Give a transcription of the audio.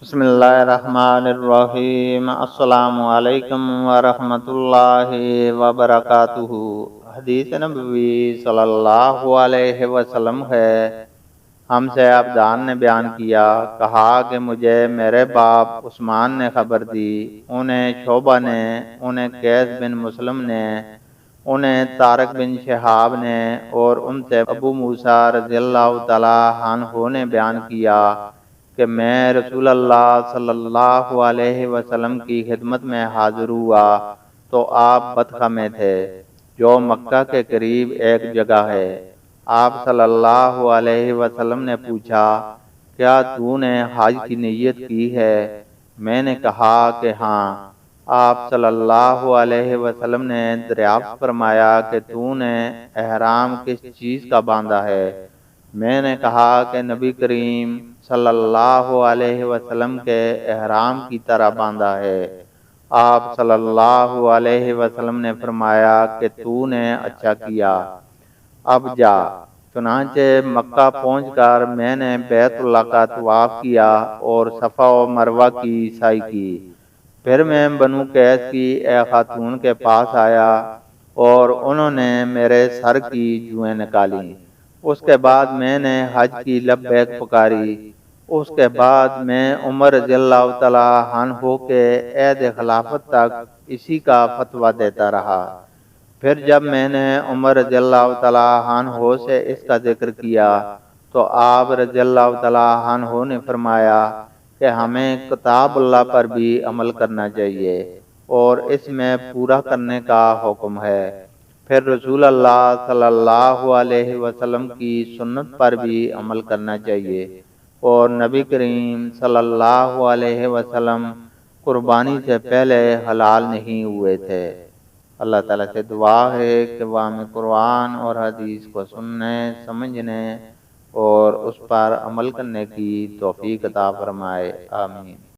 بسم اللہ الرحمن الرحیم۔ السلام علیکم ورحمۃ اللہ وبرکاتہ۔ حدیث نبوی صلی اللہ علیہ وسلم ہے، ہم سے ابدان نے بیان کیا، کہا کہ مجھے میرے باپ عثمان نے خبر دی، انہیں شعبہ نے، انہیں قیس بن مسلم نے، انہیں طارق بن شہاب نے، اور ان سے ابو موسیٰ رضی اللہ تعالی عنہ نے بیان کیا کہ میں رسول اللہ صلی اللہ علیہ وسلم کی خدمت میں حاضر ہوا تو آپ بطخہ میں تھے، جو مکہ کے قریب ایک جگہ ہے۔ آپ صلی اللہ علیہ وسلم نے پوچھا، کیا تو نے حج کی نیت کی ہے؟ میں نے کہا کہ ہاں۔ آپ صلی اللہ علیہ وسلم نے دریافت فرمایا کہ تو نے احرام کس چیز کا باندھا ہے؟ میں نے کہا کہ نبی کریم صلی اللہ علیہ وسلم کے احرام کی طرح باندھا ہے۔ آپ صلی اللہ علیہ وسلم نے فرمایا کہ تو نے اچھا کیا، اب جا۔ چنانچہ مکہ پہنچ کر میں نے بیت اللہ کا طواف کیا اور صفا و مروہ کی سعی کی۔ پھر میں بنو قیس کی ایک خاتون کے پاس آیا اور انہوں نے میرے سر کی جوئیں نکالی۔ اس کے بعد میں نے حج کی لبیک پکاری۔ اس کے بعد میں عمر رضی اللہ تعالی عنہ کے عہد خلافت تک اسی کا فتویٰ دیتا رہا۔ پھر جب میں نے عمر رضی اللہ تعالی عنہ سے اس کا ذکر کیا تو آپ رضی اللہ تعالی عنہ نے فرمایا کہ ہمیں کتاب اللہ پر بھی عمل کرنا چاہیے اور اس میں پورا کرنے کا حکم ہے۔ پھر رسول اللہ صلی اللہ علیہ وسلم کی سنت پر بھی عمل کرنا چاہیے، اور نبی کریم صلی اللہ علیہ وسلم قربانی سے پہلے حلال نہیں ہوئے تھے۔ اللہ تعالیٰ سے دعا ہے کہ وہ ہمیں قرآن اور حدیث کو سننے، سمجھنے اور اس پر عمل کرنے کی توفیق عطا فرمائے، آمین۔